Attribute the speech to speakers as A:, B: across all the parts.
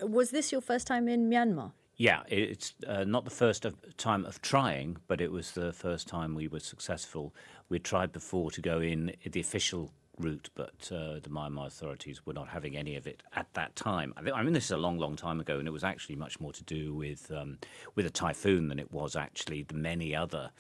A: Was this your first time in Myanmar?
B: Yeah, it's not the time of trying, but it was the first time we were successful. We'd tried before to go in the official route, but the Myanmar authorities were not having any of it at that time. I mean, this is a long, long time ago, and it was actually much more to do with a typhoon than it was actually the many other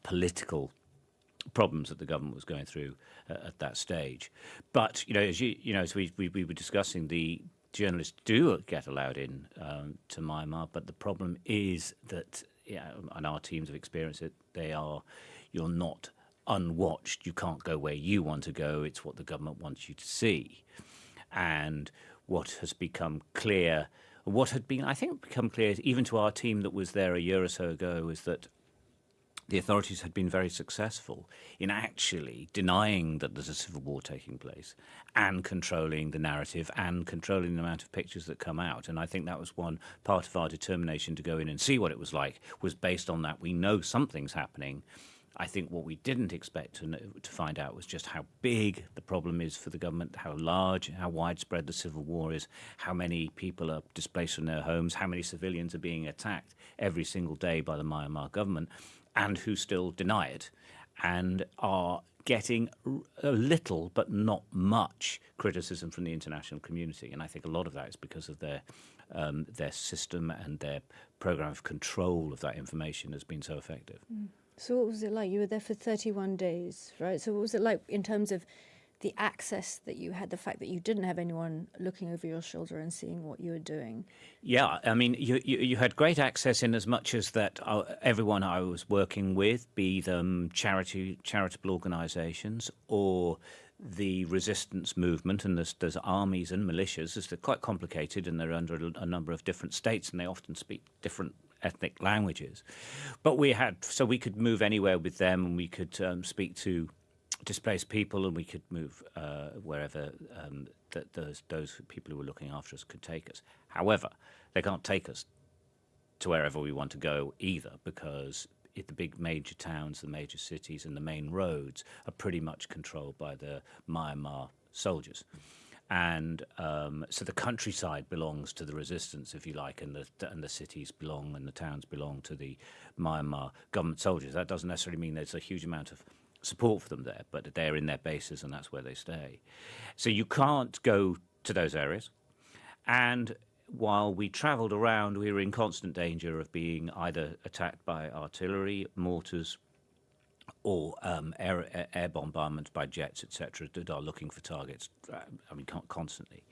B: political problems that the government was going through at that stage. But as we were discussing, the journalists do get allowed in to Myanmar, but the problem is that, and our teams have experienced it, you're not unwatched. You can't go where you want to go. It's what the government wants you to see. And what has become clear, I think, become clear even to our team that was there a year or so ago, is that the authorities had been very successful in actually denying that there's a civil war taking place and controlling the narrative and controlling the amount of pictures that come out. And I think that was one part of our determination to go in and see what it was like, was based on that. We know something's happening. I think what we didn't expect to find out was just how big the problem is for the government, how large, how widespread the civil war is, how many people are displaced from their homes, how many civilians are being attacked every single day by the Myanmar government, and who still deny it and are getting a little but not much criticism from the international community. And I think a lot of that is because of their system and their program of control of that information has been so effective.
A: So what was it like? You were there for 31 days, right? So what was it like in terms of the access that you had, the fact that you didn't have anyone looking over your shoulder and seeing what you were doing?
B: Yeah, I mean, you had great access in as much as that everyone I was working with, be them charitable organisations or the resistance movement, and there's armies and militias. They're quite complicated, and they're under a number of different states, and they often speak different ethnic languages. But we could move anywhere with them, and we could speak to displaced people, and we could move wherever those people who were looking after us could take us. However, they can't take us to wherever we want to go either, because the big major towns, the major cities, and the main roads are pretty much controlled by the Myanmar soldiers. And so the countryside belongs to the resistance, if you like, and the cities belong and the towns belong to the Myanmar government soldiers. That doesn't necessarily mean there's a huge amount of support for them there, but they're in their bases and that's where they stay. So you can't go to those areas. And while we travelled around, we were in constant danger of being either attacked by artillery, mortars, or air bombardment by jets, etc., that are looking for targets, constantly,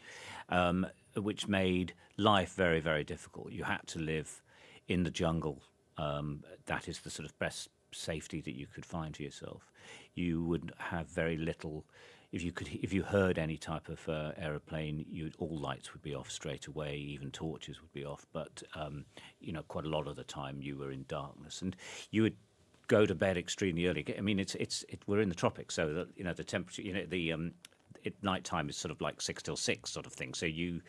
B: which made life very, very difficult. You had to live in the jungle. That is the sort of best safety that you could find to yourself. You would have very little. If you heard any type of aeroplane, all lights would be off straight away. Even torches would be off. But quite a lot of the time you were in darkness, and you would go to bed extremely early. I mean, we're in the tropics, so that the temperature, at night time is sort of like 6 till 6 sort of thing. So you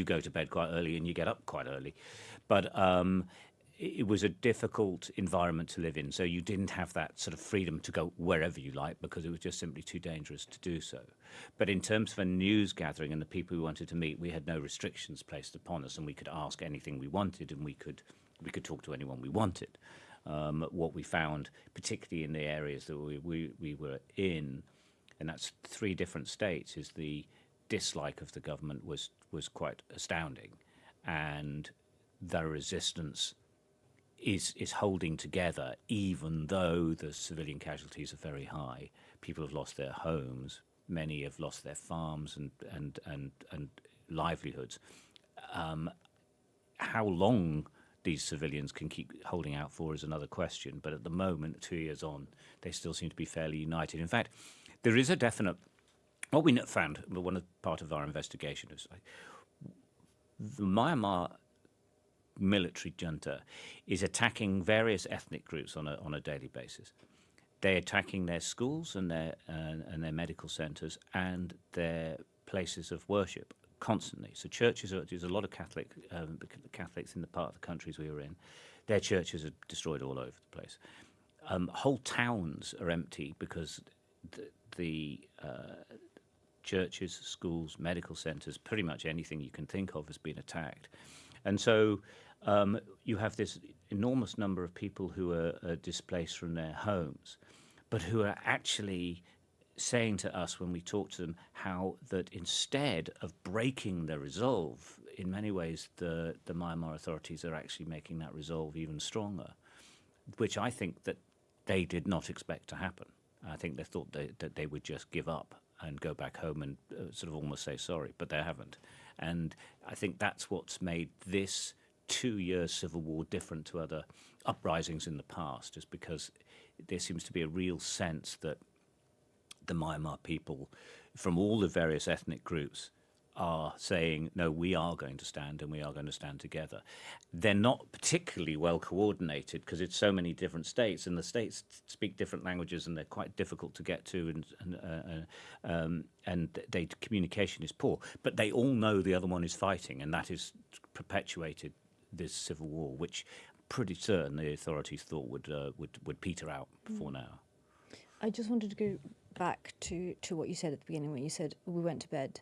B: go to bed quite early and you get up quite early, but it was a difficult environment to live in. So you didn't have that sort of freedom to go wherever you like, because it was just simply too dangerous to do so. But in terms of a news gathering and the people we wanted to meet, we had no restrictions placed upon us, and we could ask anything we wanted, and we could talk to anyone we wanted. What we found, particularly in the areas that we were in, and that's 3 different states, is the dislike of the government was quite astounding, and the resistance is holding together, even though the civilian casualties are very high. People have lost their homes, many have lost their farms and livelihoods. How long these civilians can keep holding out for is another question, but at the moment, 2 years on, they still seem to be fairly united. In fact, there is a definite, what we found, one part of our investigation is the Myanmar military junta is attacking various ethnic groups on a daily basis. They're attacking their schools and their medical centres and their places of worship constantly. So churches, there's a lot of Catholics in the part of the countries we were in. Their churches are destroyed all over the place. Whole towns are empty because the churches, schools, medical centres, pretty much anything you can think of has been attacked. And so you have this enormous number of people who are displaced from their homes, but who are actually saying to us when we talk to them how that instead of breaking their resolve, in many ways the Myanmar authorities are actually making that resolve even stronger, which I think that they did not expect to happen. I think they thought that they would just give up and go back home and sort of almost say sorry, but they haven't. And I think that's what's made this 2-year civil war different to other uprisings in the past, is because there seems to be a real sense that the Myanmar people from all the various ethnic groups are saying, no, we are going to stand and we are going to stand together. They're not particularly well coordinated because it's so many different states, and the states speak different languages and they're quite difficult to get to, and communication is poor. But they all know the other one is fighting, and that has perpetuated this civil war, which I'm pretty certain the authorities thought would peter out before now.
A: I just wanted to go back to what you said at the beginning when you said we went to bed.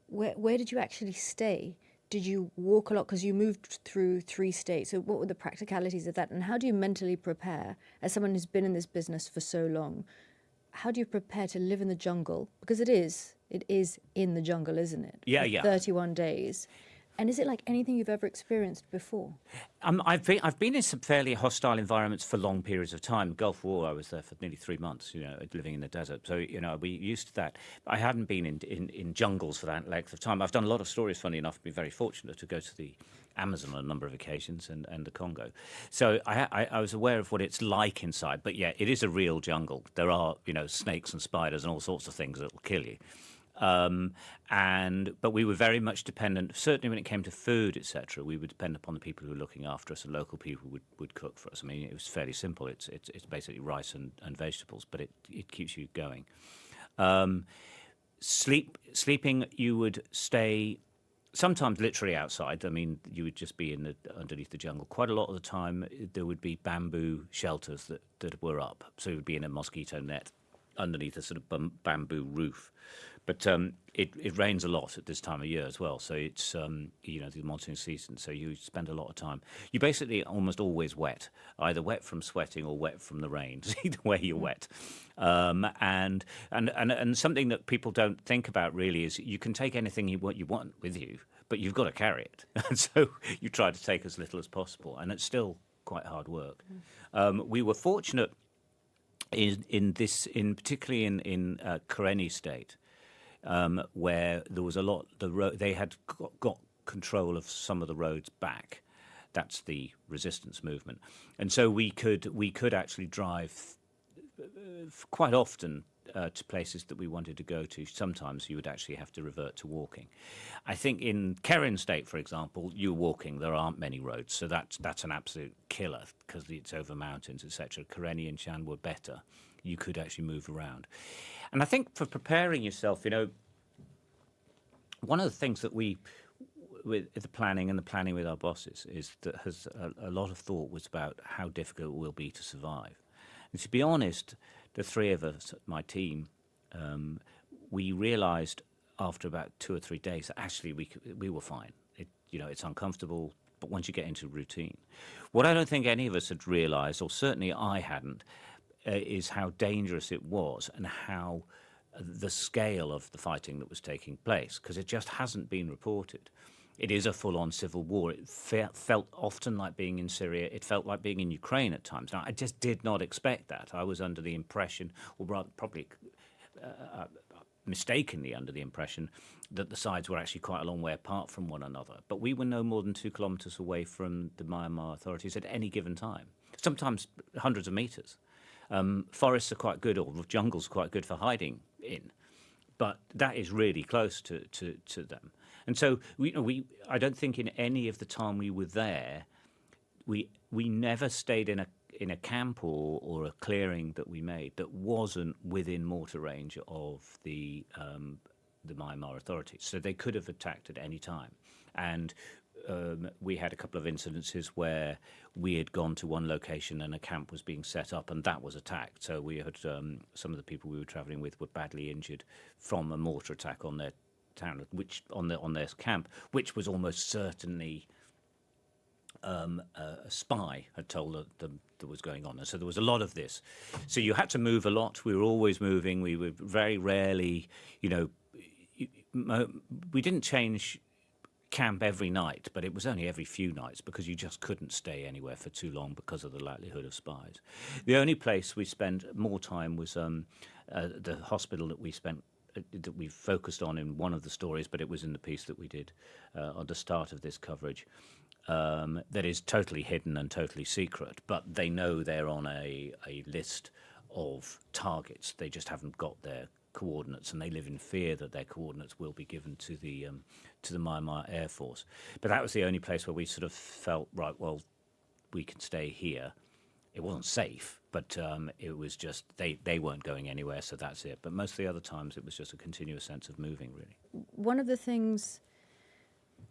A: Where did you actually stay? Did you walk a lot? Because you moved through 3 states. So what were the practicalities of that? And how do you mentally prepare, as someone who's been in this business for so long, how do you prepare to live in the jungle? Because it is in the jungle, isn't it?
B: Yeah,
A: for
B: yeah.
A: 31 days. And is it like anything you've ever experienced before?
B: I've been in some fairly hostile environments for long periods of time. Gulf War, I was there for nearly 3 months, living in the desert. So, we're used to that. I hadn't been in jungles for that length of time. I've done a lot of stories, funny enough, been very fortunate to go to the Amazon on a number of occasions and the Congo. So I was aware of what it's like inside. But yeah, it is a real jungle. There are, snakes and spiders and all sorts of things that will kill you. But we were very much dependent, certainly when it came to food, etc. We would depend upon the people who were looking after us, and local people would cook for us. I mean, it was fairly simple. It's basically rice and vegetables, but it keeps you going. Sleeping, you would stay sometimes literally outside. I mean, you would just be underneath the jungle. Quite a lot of the time, there would be bamboo shelters that were up, so you would be in a mosquito net underneath a sort of bamboo roof. But it rains a lot at this time of year as well. So it's, the monsoon season. So you spend a lot of time. You're basically almost always wet, either wet from sweating or wet from the rain. Either way, you're wet. And something that people don't think about really is you can take anything you want with you, but you've got to carry it. And so you try to take as little as possible. And it's still quite hard work. We were fortunate particularly in Karenni state, where there was a lot. They had got control of some of the roads back. That's the resistance movement, and so we could actually drive quite often to places that we wanted to go to. Sometimes you would actually have to revert to walking. I think in Keren State, for example, you're walking. There aren't many roads, so that's an absolute killer because it's over mountains, etc. Karenni and Shan were better. You could actually move around. And I think for preparing yourself, one of the things that we, with the planning with our bosses, is that has a lot of thought was about how difficult it will be to survive. And to be honest, the 3 of us, my team, we realised after about 2 or 3 days that actually we were fine. It's uncomfortable, but once you get into routine. What I don't think any of us had realised, or certainly I hadn't, is how dangerous it was and how the scale of the fighting that was taking place, because it just hasn't been reported. It is a full-on civil war. It felt often like being in Syria. It felt like being in Ukraine at times. Now, I just did not expect that. I was under the impression, or rather probably mistakenly under the impression, that the sides were actually quite a long way apart from one another. But we were no more than 2 kilometres away from the Myanmar authorities at any given time, sometimes hundreds of metres. Forests are quite good, or jungles quite good for hiding in, but that is really close to them. And so I don't think in any of the time we were there, we never stayed in a camp or a clearing that we made that wasn't within mortar range of the Myanmar authorities. So they could have attacked at any time. And we had a couple of incidences where we had gone to one location and a camp was being set up, and that was attacked. So we had some of the people we were travelling with were badly injured from a mortar attack on their town, which on their camp, which was almost certainly a spy had told them that was going on. And so there was a lot of this. So you had to move a lot. We were always moving. We were very rarely, we didn't change camp every night, but it was only every few nights because you just couldn't stay anywhere for too long because of the likelihood of spies. The only place we spent more time was the hospital that we focused on in one of the stories, but it was in the piece that we did at the start of this coverage. That is totally hidden and totally secret, but they know they're on a list of targets. They just haven't got their coordinates, and they live in fear that their coordinates will be given to the Myanmar Air Force. But that was the only place where we sort of felt, right, well, we can stay here. It wasn't safe, but it was just they weren't going anywhere, so that's it. But most of the other times it was just a continuous sense of moving, really.
A: One of the things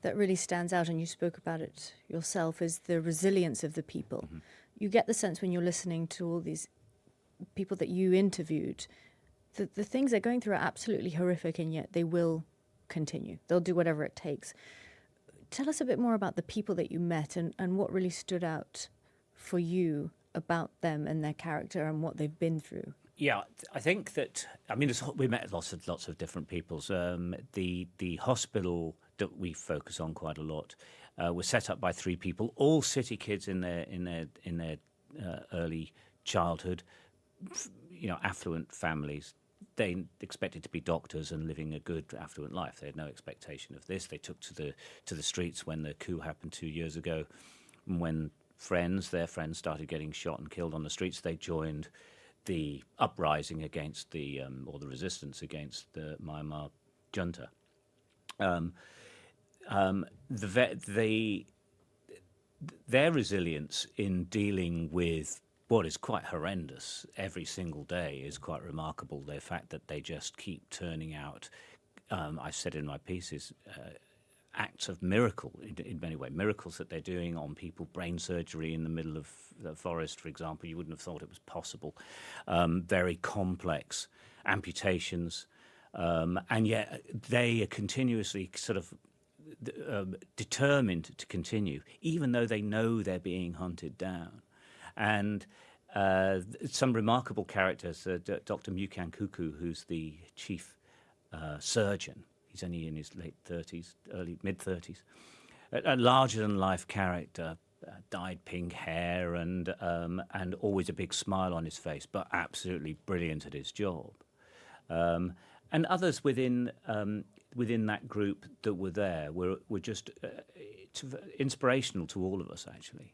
A: that really stands out, and you spoke about it yourself, is the resilience of the people. Mm-hmm. You get the sense when you're listening to all these people that you interviewed that the things they're going through are absolutely horrific, and yet they will continue. They'll do whatever it takes. Tell us a bit more about the people that you met and what really stood out for you about them and their character and what they've been through.
B: Yeah, I think that, we met lots of different peoples. The hospital that we focus on quite a lot was set up by three people, all city kids in their early childhood, affluent families. They expected to be doctors and living a good, affluent life. They had no expectation of this. They took to the streets when the coup happened 2 years ago, and when their friends started getting shot and killed on the streets, they joined the uprising against or the resistance against the Myanmar junta. Their resilience in dealing with what is quite horrendous every single day is quite remarkable. The fact that they just keep turning out, I said in my pieces, acts of miracle in many ways, miracles that they're doing on people, brain surgery in the middle of the forest, for example. You wouldn't have thought it was possible. Very complex amputations, and yet they are continuously sort of determined to continue, even though they know they're being hunted down. And some remarkable characters, Dr. Mukang Kuku, who's the chief surgeon. He's only in his mid-30s. A larger-than-life character, dyed pink hair and always a big smile on his face, but absolutely brilliant at his job. And others within that group that were there were just inspirational to all of us, actually.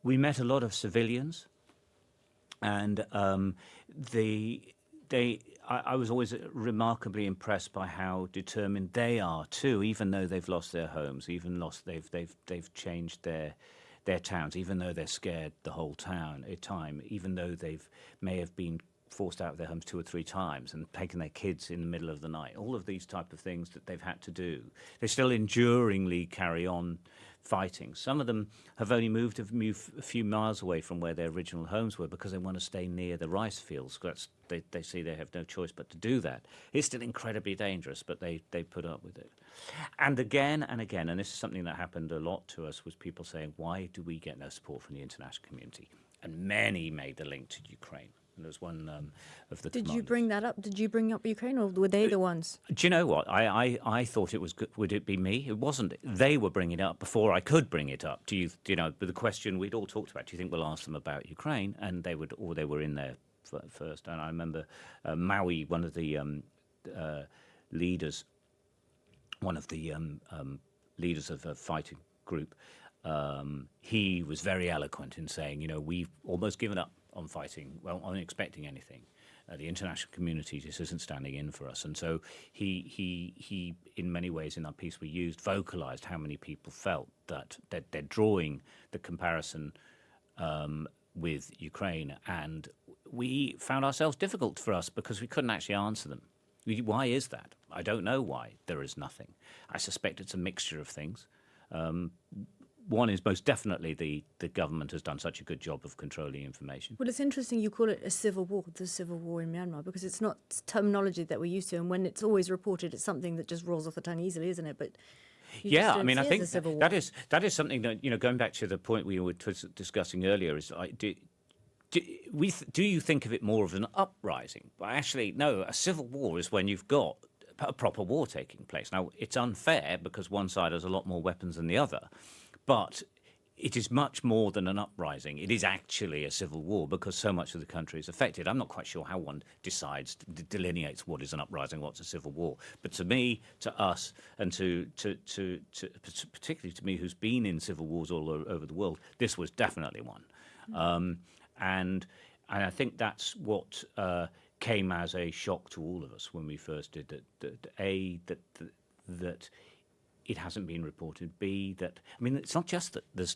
B: We met a lot of civilians, and I was always remarkably impressed by how determined they are too, even though they've lost their homes, they've changed their towns, even though they're scared the whole time, even though may have been forced out of their homes 2 or 3 times and taken their kids in the middle of the night. All of these type of things that they've had to do, they still enduringly carry on fighting. Some of them have only moved a few miles away from where their original homes were because they want to stay near the rice fields. They see they have no choice but to do that. It's still incredibly dangerous, but they put up with it. And again and again, and this is something that happened a lot to us, was people saying, why do we get no support from the international community? And many made the link to Ukraine. And there was one of the
A: Did
B: commanders.
A: you bring that up? Did you bring up Ukraine, or were they the ones?
B: Do you know what? I thought it was good. Would it be me? It wasn't. They were bringing it up before I could bring it up. But the question we'd all talked about, do you think we'll ask them about Ukraine? And they were in there first. And I remember Maui, one of the leaders, leaders of a fighting group, he was very eloquent in saying, we've almost given up on fighting, on expecting anything. The international community just isn't standing in for us. And so he in many ways in our piece we vocalized how many people felt that they're drawing the comparison with Ukraine. And we found ourselves difficult for us because we couldn't actually answer them. Why is that? I don't know why there is nothing. I suspect it's a mixture of things. One is most definitely the government has done such a good job of controlling information.
A: Well, it's interesting you call it a civil war, the civil war in Myanmar, because it's not terminology that we're used to. And when it's always reported, it's something that just rolls off the tongue easily, isn't it? But you just
B: Yeah, I
A: don't
B: mean,
A: see
B: I
A: it
B: think
A: as a civil war.
B: that is something that, going back to the point we were discussing earlier, is like, do you think of it more of an uprising? But actually, no. A civil war is when you've got a proper war taking place. Now, it's unfair because one side has a lot more weapons than the other, but it is much more than an uprising. It is actually a civil war because so much of the country is affected. I'm not quite sure how one decides, delineates what is an uprising, what's a civil war. But to me, to us, and to particularly to me, who's been in civil wars all over the world, this was definitely one. And I think that's what came as a shock to all of us when we first did it. That it hasn't been reported. B, that, I mean, it's not just that there's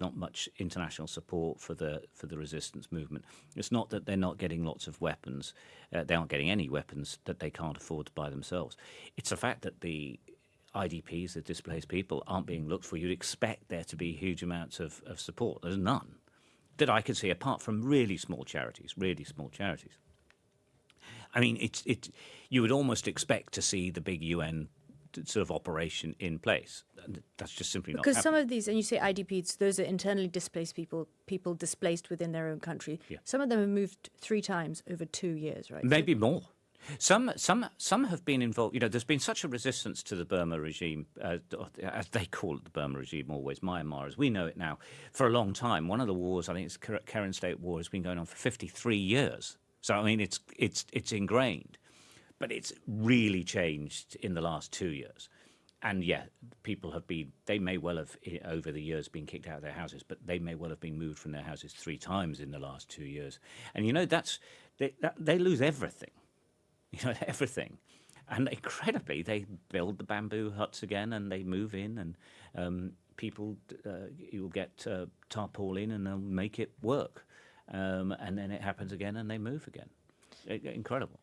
B: not much international support for the resistance movement. It's not that they're not getting lots of weapons. They aren't getting any weapons that they can't afford to buy themselves. It's the fact that the IDPs, the displaced people, aren't being looked for. You'd expect there to be huge amounts of support. There's none that I can see, apart from really small charities. I mean, you would almost expect to see the big UN sort of operation in place. That's just simply not
A: Because
B: happening.
A: some of these, and you say IDPs, those are internally displaced people displaced within their own country.
B: Yeah.
A: Some of them have moved 3 times over 2 years, right?
B: Maybe more. Some have been involved. There's been such a resistance to the Burma regime, as they call it, the Burma regime, always Myanmar, as we know it now, for a long time. One of the wars, I think it's the Karen State War, has been going on for 53 years. So I mean, it's ingrained, but it's really changed in the last 2 years. And yeah, people they may well have over the years been kicked out of their houses, but they may well have been moved from their houses 3 times in the last 2 years. And they lose everything. Everything. And incredibly, they build the bamboo huts again and they move in, and people, you'll get tarpaulin and they'll make it work. And then it happens again and they move again. Incredible.